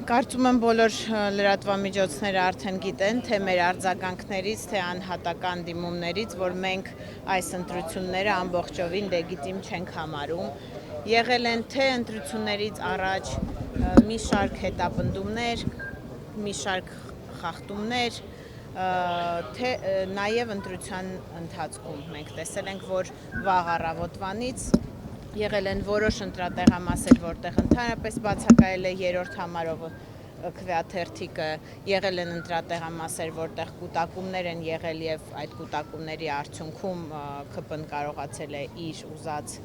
Կարծում եմ բոլոր լրատվամիջոցները արդեն գիտեն, թե մեր արձագանքներից, թե անհատական դիմումներից, որ մենք այս ընտրությունները ամբողջովին լեգիտիմ չենք համարում։ Եղել են թե ընտրություններից առաջ մի շարք հետապնդումներ, մի շարք խախտումներ, թե նաև ընտրության ընթացքում մենք տեսել ենք, որ վաղ առավոտվանից եղել են որոշ ընտրատեղամասեր, որտեղ ընդհանրապես բացակայել է երրորդ համարով քվեաթերթիկը, եղել են ընտրատեղամասեր, որտեղ կուտակումներ են եղել եւ այդ կուտակումների արդյունքում ԿՊ-ն կարողացել է իր ուզած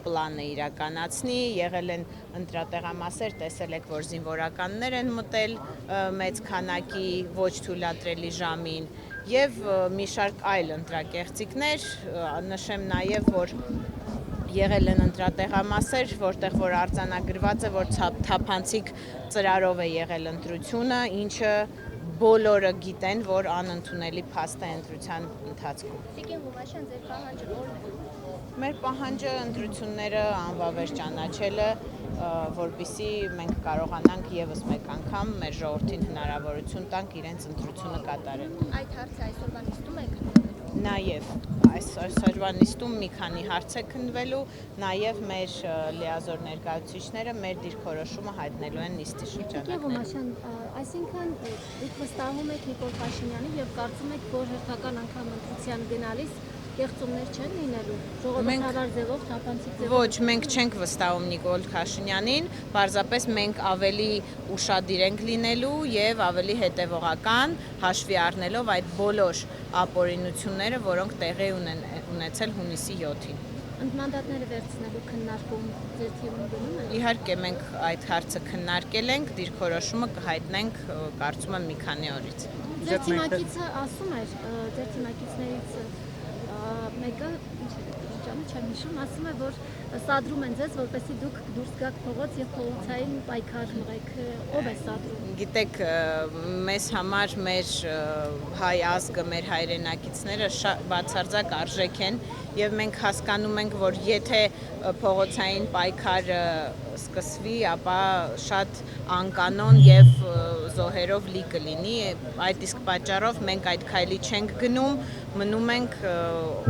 պլանը իրականացնի, եղել են ընտրատեղամասեր, տեսել եք, որ զինվորականներ են մտել մեծ քանակի ոչ թույլատրելի ժամին եւ մի շարք այլ ընտրակեղծիքներ, նշեմ նաեւ, որ եղել են ընտրատեղամասեր, որտեղ որ արձանագրված է, որ թափանցիկ ծրարով է եղել ընտրությունը, ինչը բոլորը գիտեն, որ անընդունելի փաստ է ընտրության ընթացքում։ Տիկին Ղումաշյան, ձեր պահանջը ո՞րն է։ Մեր պահանջը ընտրությունները անվավեր ճանաչելը, որպեսզի մենք կարողանանք եւս մեկ անգամ մեր ժողովրդին հնարավորություն տանք իրենց ընտրությունը կատարել։ Այդ հարցը այսօրվա նիստում եք։ Նաև այսօրվա նիստում մի քանի հարց է քննվելու, նաև մեր լիազոր ներկայացուցիչները մեր դիրքորոշումը հայտնելու են նիստի շրջանակներում։ Այսինքն դուք վստահում եք Նիկոլ Փաշինյանին եւ կարծում եք, որ հերթական անգամ ընտրության գնալիս կեղծումներ չեն լինելու, ժողովրդավար ձևով, թափանցիկ ձևով։ Ոչ, մենք չենք վստահում Նիկոլ Փաշինյանին, պարզապես մենք ավելի ուշադիր ենք լինելու եւ ավելի հետեւողական, հաշվի առնելով այդ բոլոր ապօրինությունները, որոնք տեղի ունեցել հունիսի 7-ին։ Ընդմանդատները վերցնելու քննարկում ձեր թիմում գնում է։ Իհարկե մենք այդ հարցը քննարկել ենք, դիրքորոշումը կհայտնենք, կարծում եմ մի քանի օրից։ Ձեր թիմակիցը ասում էր, ձեր թիմակիցներից մեկը չեմ հիշում, ասում է, որ սադրում են ձեզ, որպեսզի դուք դուրս գաք փողոց եւ փողոցային պայքար մղեք։ Ով է սադրում։ Գիտեք, մեզ համար մեր հայ ազգը, մեր հայրենակիցները բացարձակ արժեք են եւ մենք հասկանում ենք, որ եթե փողոցային պայքարը սկսվի, ապա շատ անկանոն եւ զոհերով լի կլինի, այդ իսկ պատճառով մենք այդ քայլի չենք գնում, մնում ենք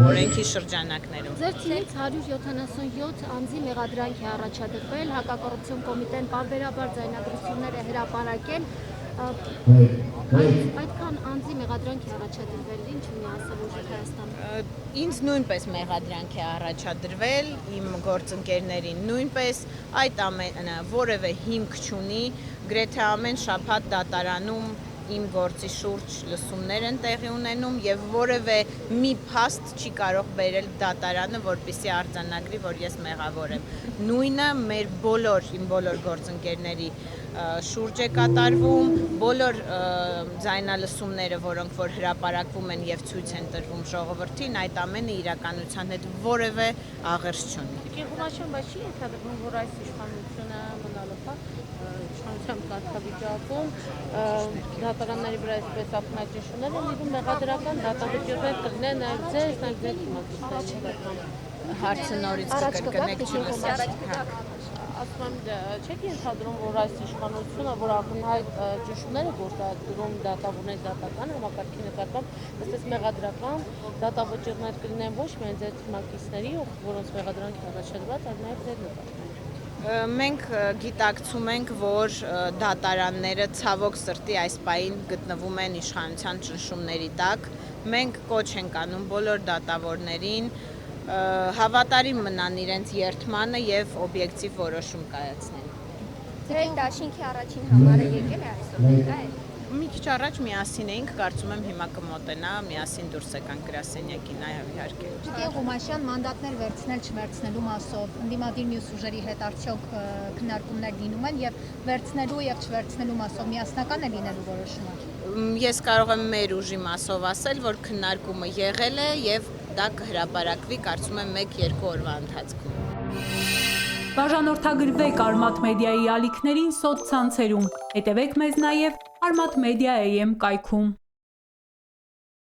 օրենքի շրջանակներում։ Ձեր թիմից 177 անձի մեղադրանք է առաջադրվել, հակակոռուպցիոն կոմիտեն պարբերաբար ձայնագրություններ է հրապարակել, այդքան անձի մեղադրանք է առաջադրվել, ինչ ունի ասել ուժեղ Հայաստանը։ Ինձ նույնպես մեղադրանք է առաջադրվել, իմ գործընկերներին նույնպես, այդ ամենը որևէ հիմք չունի, գրեթե ամեն շաբաթ դատարանում իմ գործի շուրջ լսումներ են տեղի ունենում եւ որևէ մի փաստ չի կարող բերել դատարանը, որպեսզի արձանագրի, որ ես մեղավոր եմ։ Նույնը իմ բոլոր գործընկերների շուրջ է կատարվում, բոլոր ձայնալսումները, որոնք որ հրապարակվում են եւ ցույց են տրվում ժողովրդին, այդ ամենը իրականության հետ որևէ աղերս չունի։ Տիկին Ղումաշյան, բայց չի ենթադրվում, որ այս իշխանությունը մնալով իշխանության կարգավիճակում դատարանների վրա այսպես ակնաճիշտներ են լինում մեղադրական դատավճիռներ կլինեն նաև ձեզ, նաև ձեր թիմակիցների։ Հարցը նորից կկրկնեք, չլսեցի։ Ասում եմ, չեք ենթադրում, որ այս իշխանությունը, որ ակնհայտ ճնշումներ է գործադրում դատավորների դատական համակարգի նկատմամբ, այսպես մեղադրական դատավճիռներ կլինեն ոչ միայն ձեր թիմակիցների, որոնց մեղադրանք է առաջադրված, այլ նաև ձեր նկատմամբ։ Մենք գիտակցում ենք, որ դատարանները ցավոք սրտի այս պահին գտնվում են իշխանության ճնշումների տակ։ Մենք կոչ ենք անում բոլոր դատավորներին հավատարիմ մնան իրենց երդմանը եւ օբյեկտիվ որոշում կայացնեն։ Ձեր դաշինքի առաջին համարը եկել է այսօր ներկա է։ Մի քիչ առաջ միասին էինք, կարծում եմ հիմա կմոտենա, միասին դուրս եկանք գրասենյակին, այո, իհարկե։ Տիկին Ղումաշյան, մանդատներ վերցնել չվերցնելու մասով ընդդիմադիր մյուս ուժերի հետ արդյոք քննարկումներ լինում են եւ վերցնելու եւ չվերցնելու մասով միասնական է լինելու որոշումը։ Ես կարող եմ մեր ուժի մասով ասել, որ քննարկումը եղել է եւ դա կհրապարակվի, կարծում եմ 1-2 օրվա ընթացքում։ Բաժանորդագրվեք Արմաթ մեդիայի ալիքներին սոցցանցերում, հետևեք մեզ նաև Արմաթ Մեդիա AM կայքում։